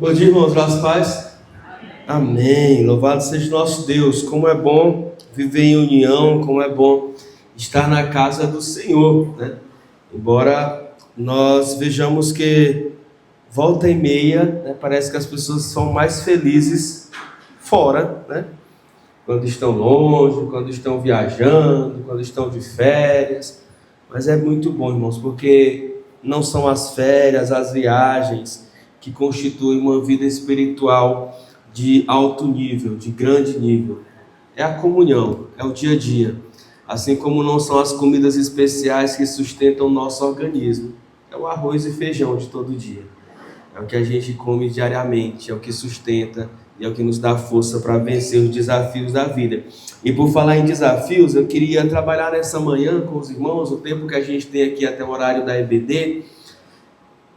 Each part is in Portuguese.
Bom dia, irmãos, graças a paz. Amém. Louvado seja o nosso Deus. Como é bom viver em união, como é bom estar na casa do Senhor, né? Embora nós vejamos que volta e meia, né, parece que as pessoas são mais felizes fora, né? Quando estão longe, quando estão viajando, quando estão de férias. Mas é muito bom, irmãos, porque não são as férias, as viagens que constituem uma vida espiritual de alto nível, de grande nível. É a comunhão, é o dia a dia. Assim como não são as comidas especiais que sustentam o nosso organismo. É o arroz e feijão de todo dia. É o que a gente come diariamente, é o que sustenta e é o que nos dá força para vencer os desafios da vida. E por falar em desafios, eu queria trabalhar nessa manhã com os irmãos, o tempo que a gente tem aqui até o horário da EBD,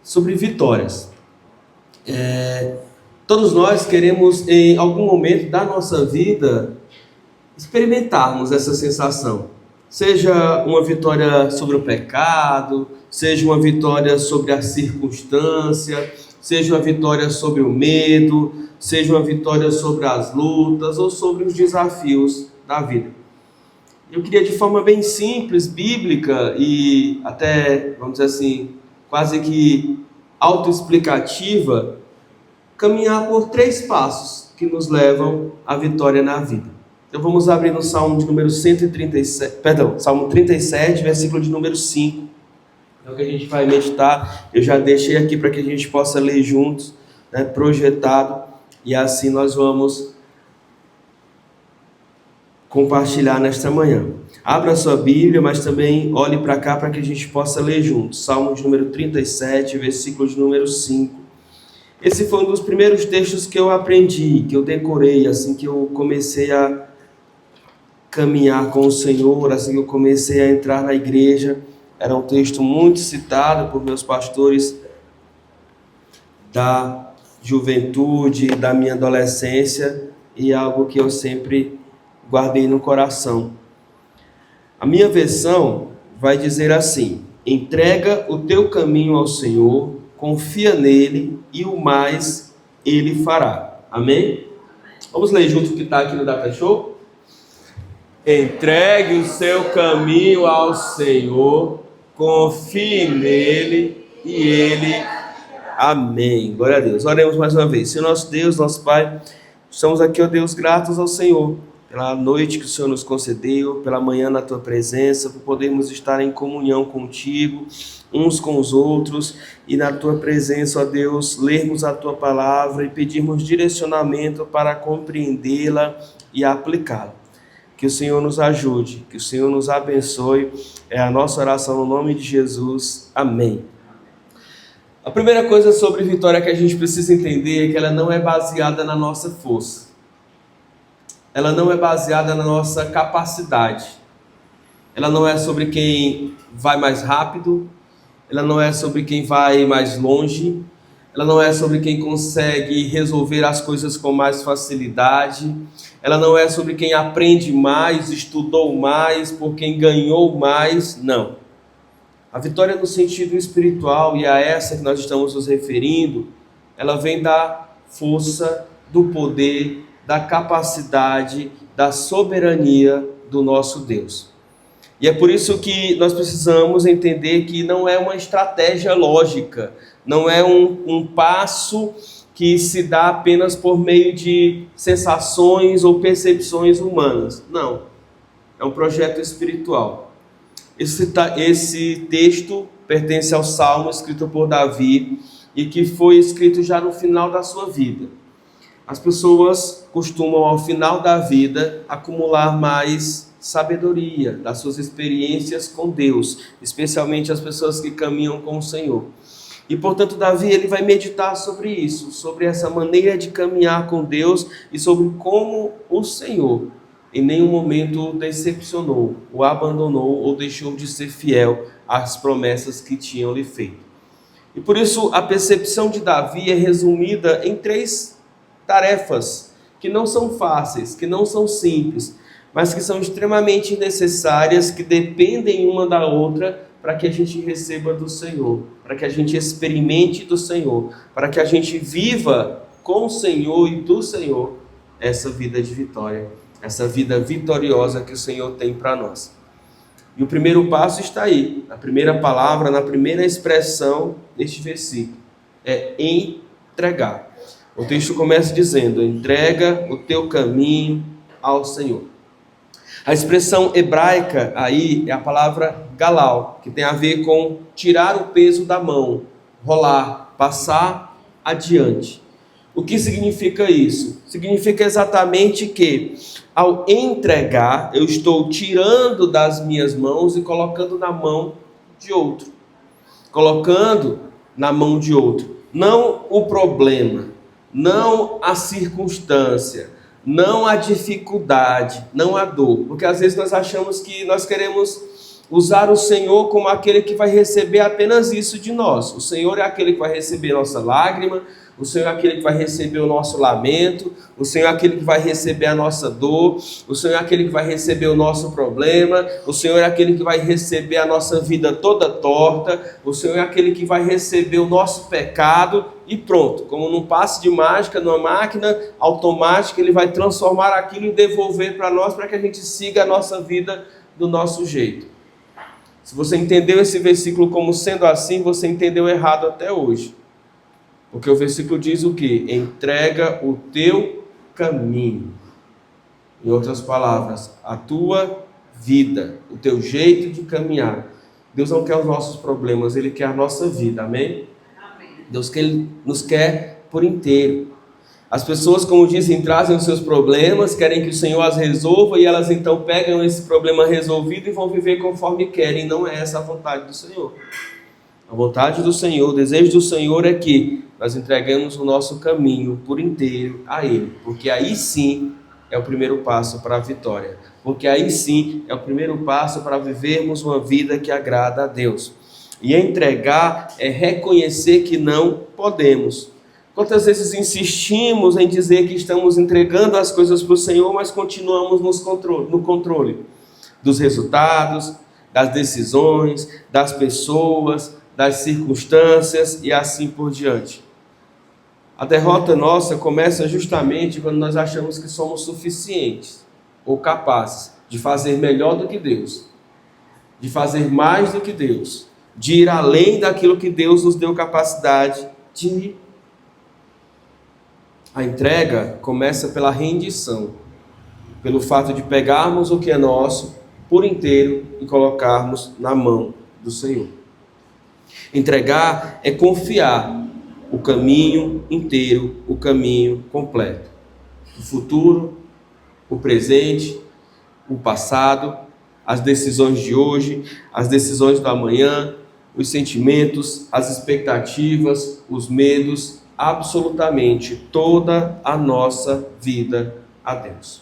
sobre vitórias. Todos nós queremos, em algum momento da nossa vida, experimentarmos essa sensação. Seja uma vitória sobre o pecado, seja uma vitória sobre a circunstância, seja uma vitória sobre o medo, seja uma vitória sobre as lutas ou sobre os desafios da vida. Eu queria, de forma bem simples, bíblica e até, vamos dizer assim, quase que autoexplicativa, caminhar por 3 passos que nos levam à vitória na vida. Então vamos abrir no Salmo de número 137, Salmo 37, versículo de número 5. É o que a gente vai meditar. Eu já deixei aqui para que a gente possa ler juntos, né, projetado, e assim nós vamos compartilhar nesta manhã. Abra a sua Bíblia, mas também olhe para cá para que a gente possa ler juntos. Salmo de número 37, versículo de número 5. Esse foi um dos primeiros textos que eu aprendi, que eu decorei, assim que eu comecei a caminhar com o Senhor, assim que eu comecei a entrar na igreja. Era um texto muito citado por meus pastores da juventude, da minha adolescência, e algo que eu sempre guardei no coração. A minha versão vai dizer assim: entrega o teu caminho ao Senhor, confia nele e o mais ele fará. Amém? Vamos ler junto o que está aqui no Data Show? Entregue o seu caminho ao Senhor, confie nele e ele... Amém. Glória a Deus. Oremos mais uma vez. Senhor nosso Deus, nosso Pai, estamos aqui, ó Deus, gratos ao Senhor pela noite que o Senhor nos concedeu, pela manhã na Tua presença, por podermos estar em comunhão contigo, uns com os outros, e na Tua presença, ó Deus, lermos a Tua palavra e pedirmos direcionamento para compreendê-la e aplicá-la. Que o Senhor nos ajude, que o Senhor nos abençoe, é a nossa oração no nome de Jesus. Amém. A primeira coisa sobre vitória que a gente precisa entender é que ela não é baseada na nossa força. Ela não é baseada na nossa capacidade. Ela não é sobre quem vai mais rápido. Ela não é sobre quem vai mais longe. Ela não é sobre quem consegue resolver as coisas com mais facilidade. Ela não é sobre quem aprende mais, estudou mais, por quem ganhou mais. Não. A vitória no sentido espiritual, e a essa que nós estamos nos referindo, ela vem da força, do poder, da capacidade, da soberania do nosso Deus. E é por isso que nós precisamos entender que não é uma estratégia lógica, não é um passo que se dá apenas por meio de sensações ou percepções humanas. Não, é um projeto espiritual. Esse texto pertence ao Salmo escrito por Davi e que foi escrito já no final da sua vida. As pessoas costumam, ao final da vida, acumular mais sabedoria das suas experiências com Deus, especialmente as pessoas que caminham com o Senhor. E, portanto, Davi ele vai meditar sobre isso, sobre essa maneira de caminhar com Deus e sobre como o Senhor em nenhum momento o decepcionou, o abandonou ou deixou de ser fiel às promessas que tinham lhe feito. E por isso a percepção de Davi é resumida em 3 tarefas que não são fáceis, que não são simples, mas que são extremamente necessárias, que dependem uma da outra para que a gente receba do Senhor, para que a gente experimente do Senhor, para que a gente viva com o Senhor e do Senhor essa vida de vitória, essa vida vitoriosa que o Senhor tem para nós. E o primeiro passo está aí, na primeira palavra, na primeira expressão deste versículo, é entregar. O texto começa dizendo: entrega o teu caminho ao Senhor. A expressão hebraica aí é a palavra galal, que tem a ver com tirar o peso da mão, rolar, passar adiante. O que significa isso? Significa exatamente que, ao entregar, eu estou tirando das minhas mãos e colocando na mão de outro. Colocando na mão de outro. Não o problema, não a circunstância, não a dificuldade, não a dor. Porque às vezes nós achamos que nós queremos usar o Senhor como aquele que vai receber apenas isso de nós. O Senhor é aquele que vai receber nossa lágrima, o Senhor é aquele que vai receber o nosso lamento, o Senhor é aquele que vai receber a nossa dor, o Senhor é aquele que vai receber o nosso problema, o Senhor é aquele que vai receber a nossa vida toda torta, o Senhor é aquele que vai receber o nosso pecado e pronto. Como num passe de mágica, numa máquina automática, Ele vai transformar aquilo e devolver para nós para que a gente siga a nossa vida do nosso jeito. Se você entendeu esse versículo como sendo assim, você entendeu errado até hoje. Porque o versículo diz o quê? Entrega o teu caminho. Em outras palavras, a tua vida, o teu jeito de caminhar. Deus não quer os nossos problemas, Ele quer a nossa vida, amém? Amém. Deus nos quer por inteiro. As pessoas, como dizem, trazem os seus problemas, querem que o Senhor as resolva e elas então pegam esse problema resolvido e vão viver conforme querem. Não é essa a vontade do Senhor. A vontade do Senhor, o desejo do Senhor é que nós entregamos o nosso caminho por inteiro a Ele, porque aí sim é o primeiro passo para a vitória, porque aí sim é o primeiro passo para vivermos uma vida que agrada a Deus. E entregar é reconhecer que não podemos. Quantas vezes insistimos em dizer que estamos entregando as coisas para o Senhor, mas continuamos no controle dos resultados, das decisões, das pessoas, das circunstâncias e assim por diante. A derrota nossa começa justamente quando nós achamos que somos suficientes ou capazes de fazer melhor do que Deus, de fazer mais do que Deus, de ir além daquilo que Deus nos deu capacidade de ir. A entrega começa pela rendição, pelo fato de pegarmos o que é nosso por inteiro e colocarmos na mão do Senhor. Entregar é confiar o caminho inteiro, o caminho completo. O futuro, o presente, o passado, as decisões de hoje, as decisões do amanhã, os sentimentos, as expectativas, os medos, absolutamente toda a nossa vida a Deus.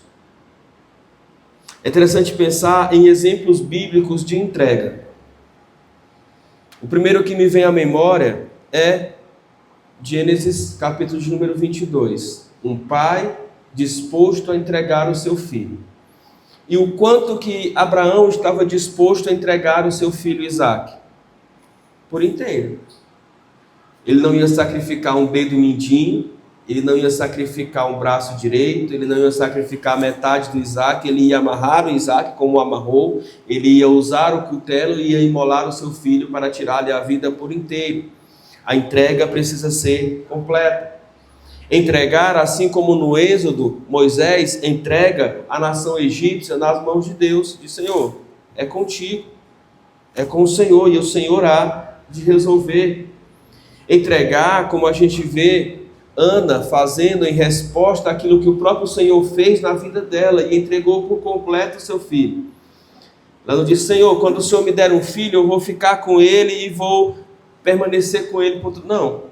É interessante pensar em exemplos bíblicos de entrega. O primeiro que me vem à memória é Gênesis, capítulo de número 22. Um pai disposto a entregar o seu filho. E o quanto que Abraão estava disposto a entregar o seu filho Isaque? Por inteiro. Ele não ia sacrificar um dedo mindinho, ele não ia sacrificar um braço direito, ele não ia sacrificar metade do Isaque, ele ia amarrar o Isaque como o amarrou, ele ia usar o cutelo e ia imolar o seu filho para tirar-lhe a vida por inteiro. A entrega precisa ser completa. Entregar, assim como no Êxodo, Moisés entrega a nação egípcia nas mãos de Deus, diz: Senhor, é contigo, é com o Senhor, e o Senhor há de resolver. Entregar, como a gente vê Ana fazendo em resposta àquilo que o próprio Senhor fez na vida dela e entregou por completo o seu filho. Ela não diz: Senhor, quando o Senhor me der um filho, eu vou ficar com ele e vou permanecer com ele. Não,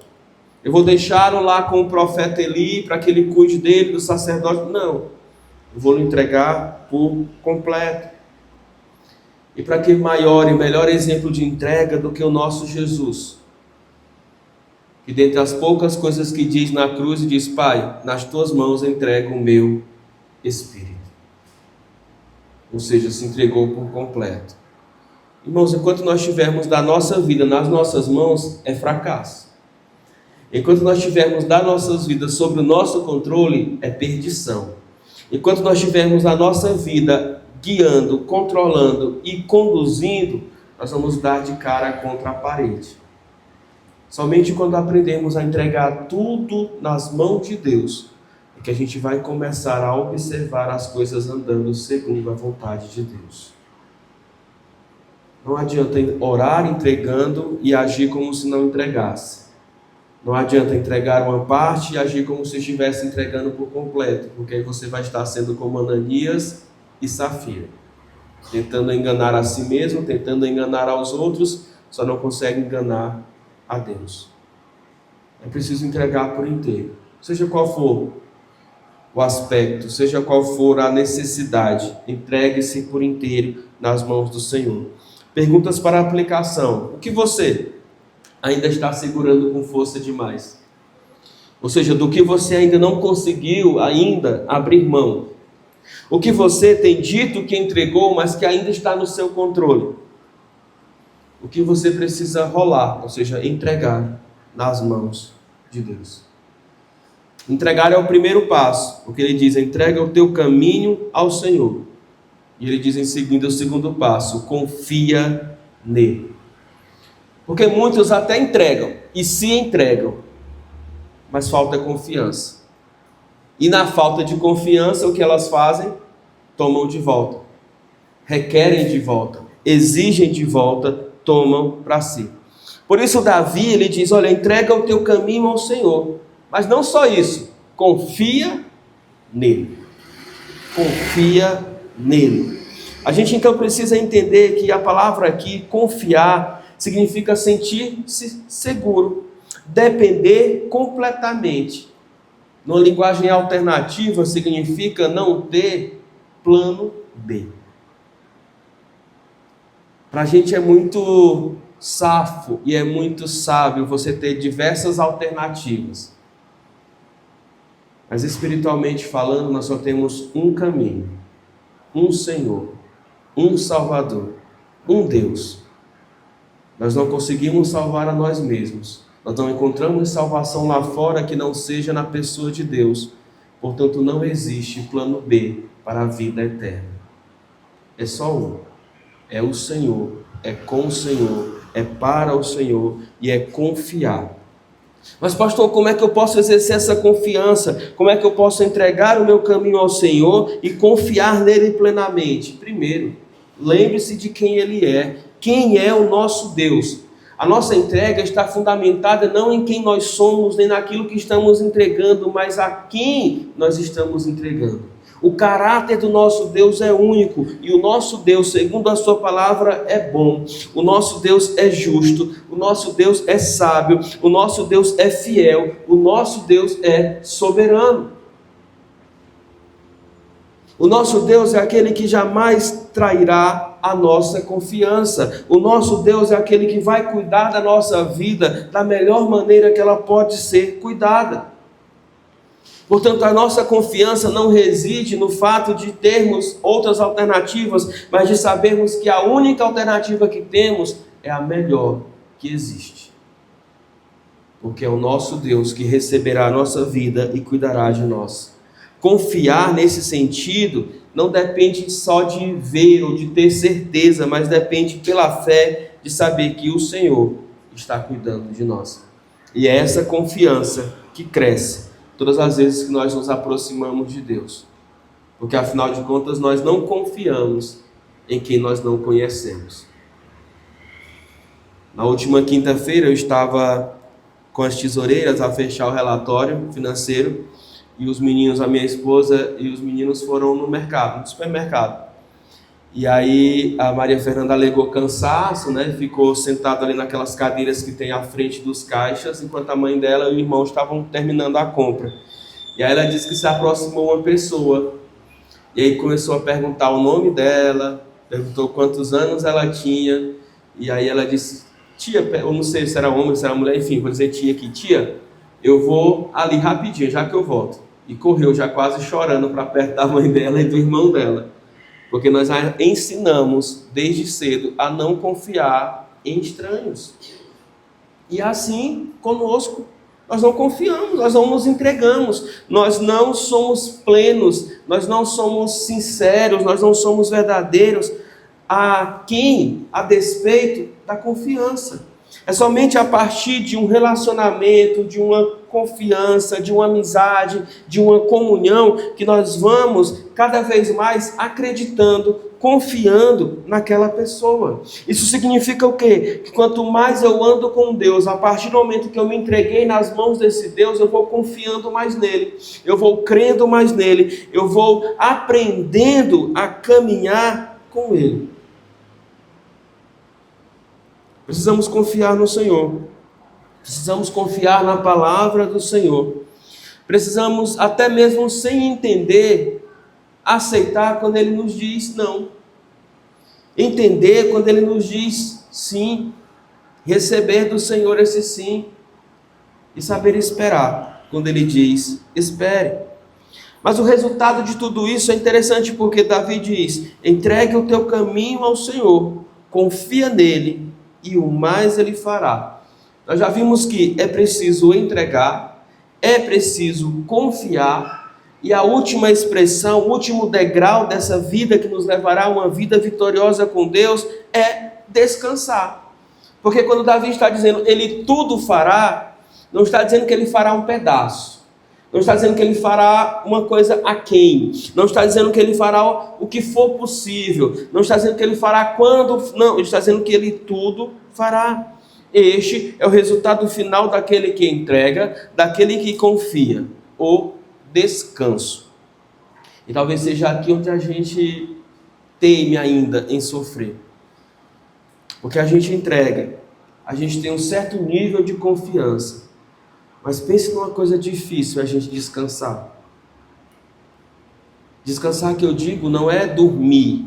eu vou deixá-lo lá com o profeta Eli para que ele cuide dele, do sacerdote. Não, eu vou lhe entregar por completo. E para que maior e melhor exemplo de entrega do que o nosso Jesus, que dentre as poucas coisas que diz na cruz, diz: Pai, nas tuas mãos entrego o meu espírito. Ou seja, se entregou por completo. Irmãos, enquanto nós tivermos da nossa vida nas nossas mãos, é fracasso. Enquanto nós tivermos das nossas vidas sob o nosso controle, é perdição. Enquanto nós tivermos a nossa vida guiando, controlando e conduzindo, nós vamos dar de cara contra a parede. Somente quando aprendemos a entregar tudo nas mãos de Deus, é que a gente vai começar a observar as coisas andando segundo a vontade de Deus. Não adianta orar entregando e agir como se não entregasse. Não adianta entregar uma parte e agir como se estivesse entregando por completo, porque aí você vai estar sendo como Ananias e Safira, tentando enganar a si mesmo, tentando enganar aos outros, só não consegue enganar a Deus. É preciso entregar por inteiro, seja qual for o aspecto, seja qual for a necessidade, entregue-se por inteiro nas mãos do Senhor. Perguntas para aplicação: o que você ainda está segurando com força demais? Ou seja, do que você ainda não conseguiu ainda abrir mão? O que você tem dito que entregou, mas que ainda está no seu controle? O que você precisa rolar, ou seja, entregar nas mãos de Deus. Entregar é o primeiro passo, porque ele diz: entrega o teu caminho ao Senhor. E ele diz em seguida o segundo passo: confia nele. Porque muitos até entregam, e se entregam, mas falta confiança. E na falta de confiança, o que elas fazem? Tomam de volta, requerem de volta, exigem de volta, tomam para si. Por isso Davi, ele diz: olha, entrega o teu caminho ao Senhor. Mas não só isso, confia nele. Confia nele. A gente então precisa entender que a palavra aqui, confiar, significa sentir-se seguro, depender completamente. Numa linguagem alternativa, significa não ter plano B. Para a gente é muito safo e é muito sábio você ter diversas alternativas. Mas espiritualmente falando, nós só temos um caminho, um Senhor, um Salvador, um Deus. Nós não conseguimos salvar a nós mesmos. Nós não encontramos salvação lá fora que não seja na pessoa de Deus. Portanto, não existe plano B para a vida eterna. É só um. É o Senhor, é com o Senhor, é para o Senhor e é confiar. Mas pastor, como é que eu posso exercer essa confiança? Como é que eu posso entregar o meu caminho ao Senhor e confiar nele plenamente? Primeiro, lembre-se de quem ele é. Quem é o nosso Deus? A nossa entrega está fundamentada não em quem nós somos, nem naquilo que estamos entregando, mas a quem nós estamos entregando. O caráter do nosso Deus é único, e o nosso Deus, segundo a sua palavra, é bom. O nosso Deus é justo, o nosso Deus é sábio, o nosso Deus é fiel, o nosso Deus é soberano. O nosso Deus é aquele que jamais trairá a nossa confiança. O nosso Deus é aquele que vai cuidar da nossa vida da melhor maneira que ela pode ser cuidada. Portanto, a nossa confiança não reside no fato de termos outras alternativas, mas de sabermos que a única alternativa que temos é a melhor que existe. Porque é o nosso Deus que receberá a nossa vida e cuidará de nós. Confiar nesse sentido não depende só de ver ou de ter certeza, mas depende pela fé de saber que o Senhor está cuidando de nós. E é essa confiança que cresce todas as vezes que nós nos aproximamos de Deus. Porque afinal de contas nós não confiamos em quem nós não conhecemos. Na última quinta-feira eu estava com as tesoureiras a fechar o relatório financeiro e os meninos, a minha esposa e os meninos foram no mercado, no supermercado. E aí a Maria Fernanda alegou cansaço, né? Ficou sentada ali naquelas cadeiras que tem à frente dos caixas, enquanto a mãe dela e o irmão estavam terminando a compra. E aí ela disse que se aproximou uma pessoa, e aí começou a perguntar o nome dela, perguntou quantos anos ela tinha, e aí ela disse: tia, eu não sei se era homem, se era mulher, enfim, vou dizer tia aqui: tia, eu vou ali rapidinho, já que eu volto. E correu já quase chorando para perto da mãe dela e do irmão dela. Porque nós ensinamos desde cedo a não confiar em estranhos. E assim conosco, nós não confiamos, nós não nos entregamos, nós não somos plenos, nós não somos sinceros, nós não somos verdadeiros a despeito da confiança. É somente a partir de um relacionamento, de uma confiança, de uma amizade, de uma comunhão, que nós vamos cada vez mais acreditando, confiando naquela pessoa. Isso significa o quê? Que quanto mais eu ando com Deus, a partir do momento que eu me entreguei nas mãos desse Deus, eu vou confiando mais nele, eu vou crendo mais nele, eu vou aprendendo a caminhar com ele. Precisamos confiar no Senhor. Precisamos confiar na palavra do Senhor. Precisamos, até mesmo sem entender, aceitar quando Ele nos diz não. Entender quando Ele nos diz sim. Receber do Senhor esse sim. E saber esperar quando Ele diz espere. Mas o resultado de tudo isso é interessante, porque Davi diz: entregue o teu caminho ao Senhor, confia nele, e o mais ele fará. Nós já vimos que é preciso entregar, é preciso confiar, e a última expressão, o último degrau dessa vida que nos levará a uma vida vitoriosa com Deus é descansar. Porque quando Davi está dizendo ele tudo fará, não está dizendo que ele fará um pedaço, não está dizendo que ele fará uma coisa aquém, não está dizendo que ele fará o que for possível, não está dizendo que ele fará quando, não, ele está dizendo que ele tudo fará. Este é o resultado final daquele que entrega, daquele que confia, o descanso. E talvez seja aqui onde a gente teme ainda em sofrer, porque a gente entrega, a gente tem um certo nível de confiança, mas pense numa coisa difícil, é a gente descansar. Descansar que eu digo não é dormir.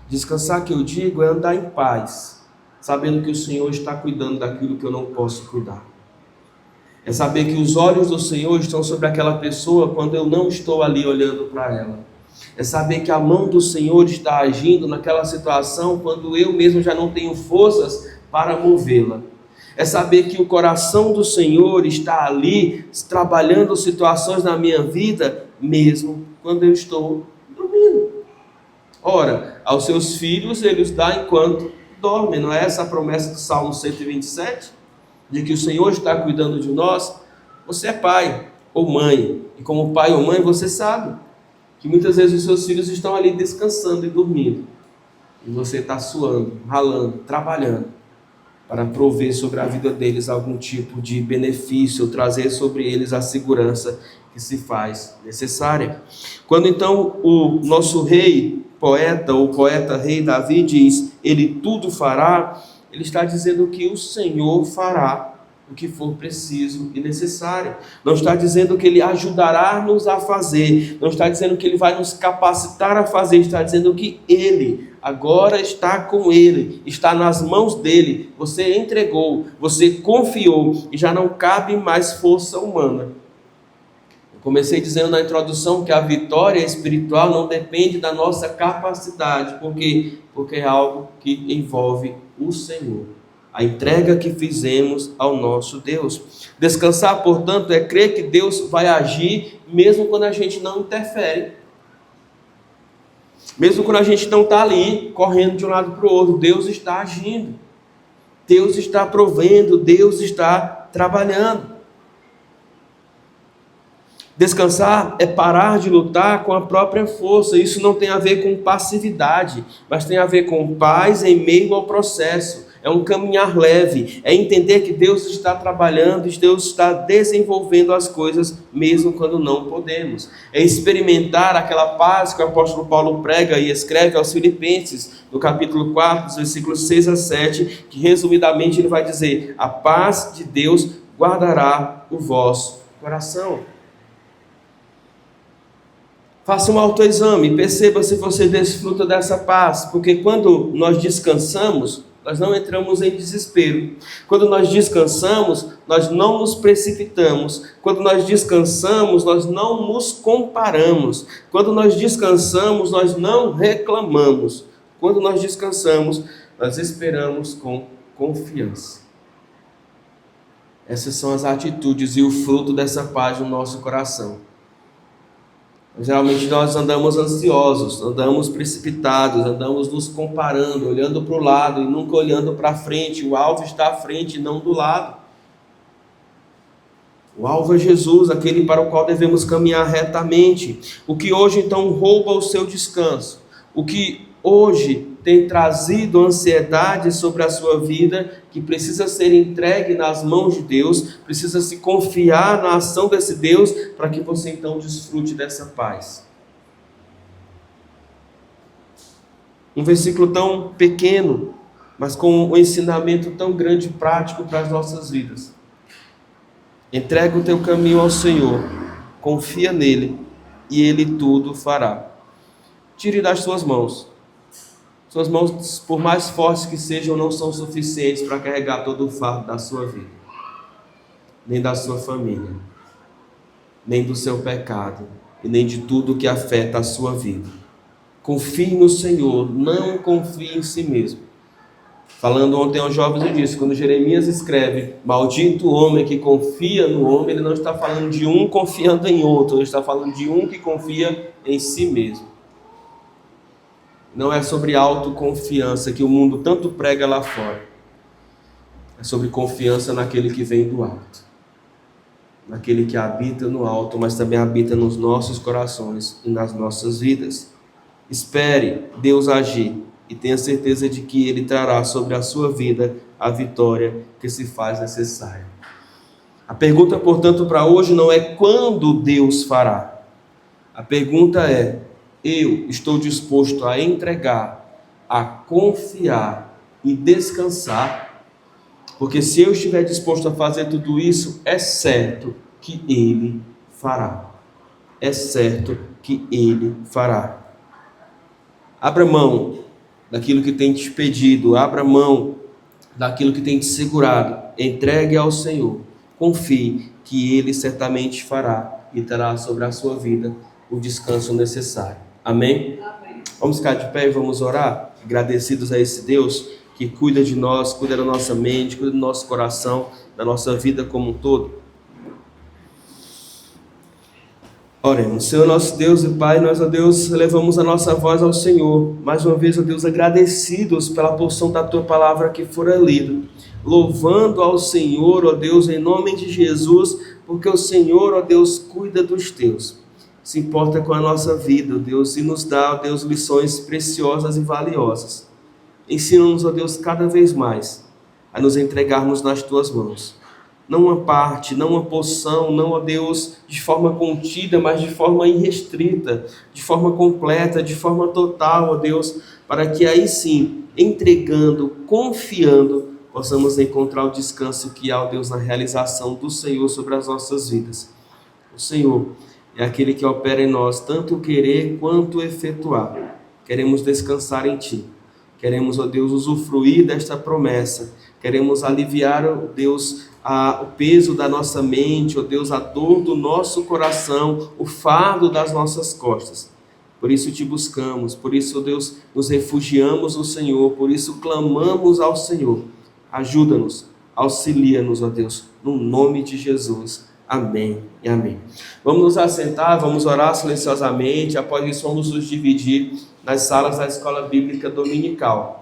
Descansar que eu digo é andar em paz, sabendo que o Senhor está cuidando daquilo que eu não posso cuidar. É saber que os olhos do Senhor estão sobre aquela pessoa quando eu não estou ali olhando para ela. É saber que a mão do Senhor está agindo naquela situação quando eu mesmo já não tenho forças para movê-la. É saber que o coração do Senhor está ali, trabalhando situações na minha vida, mesmo quando eu estou dormindo. Ora, aos seus filhos Ele os dá enquanto dormem. Não é essa a promessa do Salmo 127? De que o Senhor está cuidando de nós? Você é pai ou mãe, e como pai ou mãe você sabe que muitas vezes os seus filhos estão ali descansando e dormindo, e você está suando, ralando, trabalhando, para prover sobre a vida deles algum tipo de benefício, trazer sobre eles a segurança que se faz necessária. Quando então o nosso rei, poeta, ou poeta-rei Davi diz, ele tudo fará, ele está dizendo que o Senhor fará o que for preciso e necessário. Não está dizendo que Ele ajudará-nos a fazer, não está dizendo que Ele vai nos capacitar a fazer, está dizendo que Ele agora está com Ele, está nas mãos dEle, você entregou, você confiou, e já não cabe mais força humana. Eu comecei dizendo na introdução que a vitória espiritual não depende da nossa capacidade, porque é algo que envolve o Senhor. A entrega que fizemos ao nosso Deus. Descansar, portanto, é crer que Deus vai agir mesmo quando a gente não interfere. Mesmo quando a gente não está ali, correndo de um lado para o outro, Deus está agindo. Deus está provendo, Deus está trabalhando. Descansar é parar de lutar com a própria força. Isso não tem a ver com passividade, mas tem a ver com paz em meio ao processo. É um caminhar leve, é entender que Deus está trabalhando, Deus está desenvolvendo as coisas, mesmo quando não podemos. É experimentar aquela paz que o apóstolo Paulo prega e escreve aos Filipenses, no capítulo 4, dos versículos 6 a 7, que resumidamente ele vai dizer: a paz de Deus guardará o vosso coração. Faça um autoexame, perceba se você desfruta dessa paz, porque quando nós descansamos, nós não entramos em desespero. Quando nós descansamos, nós não nos precipitamos. Quando nós descansamos, nós não nos comparamos. Quando nós descansamos, nós não reclamamos. Quando nós descansamos, nós esperamos com confiança. Essas são as atitudes e o fruto dessa paz no nosso coração. Geralmente nós andamos ansiosos, andamos precipitados, andamos nos comparando, olhando para o lado e nunca olhando para frente. O alvo está à frente e não do lado. O alvo é Jesus, aquele para o qual devemos caminhar retamente. O que hoje então rouba o seu descanso, o que hoje tem trazido ansiedade sobre a sua vida, que precisa ser entregue nas mãos de Deus, precisa se confiar na ação desse Deus, para que você então desfrute dessa paz. Um versículo tão pequeno, mas com um ensinamento tão grande e prático para as nossas vidas. Entrega o teu caminho ao Senhor, confia nele, e ele tudo fará. Tire das suas mãos. Suas mãos, por mais fortes que sejam, não são suficientes para carregar todo o fardo da sua vida, nem da sua família, nem do seu pecado, e nem de tudo que afeta a sua vida. Confie no Senhor, não confie em si mesmo. Falando ontem aos jovens, eu disse, quando Jeremias escreve, maldito o homem que confia no homem, ele não está falando de um confiando em outro, ele está falando de um que confia em si mesmo. Não é sobre autoconfiança que o mundo tanto prega lá fora. É sobre confiança naquele que vem do alto. Naquele que habita no alto, mas também habita nos nossos corações e nas nossas vidas. Espere Deus agir e tenha certeza de que Ele trará sobre a sua vida a vitória que se faz necessária. A pergunta, portanto, para hoje não é quando Deus fará. A pergunta é: eu estou disposto a entregar, a confiar e descansar? Porque se eu estiver disposto a fazer tudo isso, é certo que Ele fará. É certo que Ele fará. Abra mão daquilo que tem te pedido, abra mão daquilo que tem te segurado, entregue ao Senhor, confie que Ele certamente fará e terá sobre a sua vida o descanso necessário. Amém? Amém. Vamos ficar de pé e vamos orar, agradecidos a esse Deus que cuida de nós, cuida da nossa mente, cuida do nosso coração, da nossa vida como um todo. Oremos. Senhor nosso Deus e Pai, nós, ó Deus, elevamos a nossa voz ao Senhor, mais uma vez, ó Deus, agradecidos pela porção da Tua palavra que fora lida, louvando ao Senhor, ó Deus, em nome de Jesus, porque o Senhor, ó Deus, cuida dos Teus. Se importa com a nossa vida, ó Deus, e nos dá, ó Deus, lições preciosas e valiosas. Ensina-nos, ó Deus, cada vez mais a nos entregarmos nas Tuas mãos. Não uma parte, não uma porção, não, ó Deus, de forma contida, mas de forma irrestrita, de forma completa, de forma total, ó Deus, para que aí sim, entregando, confiando, possamos encontrar o descanso que há, ó Deus, na realização do Senhor sobre as nossas vidas. O Senhor é aquele que opera em nós tanto o querer quanto o efetuar. Queremos descansar em Ti. Queremos, ó Deus, usufruir desta promessa. Queremos aliviar, ó Deus, o peso da nossa mente, ó Deus, a dor do nosso coração, o fardo das nossas costas. Por isso Te buscamos, por isso, ó Deus, nos refugiamos no Senhor, por isso clamamos ao Senhor. Ajuda-nos, auxilia-nos, ó Deus, no nome de Jesus. Amém e amém. Vamos nos assentar, vamos orar silenciosamente. Após isso, vamos nos dividir nas salas da Escola Bíblica Dominical.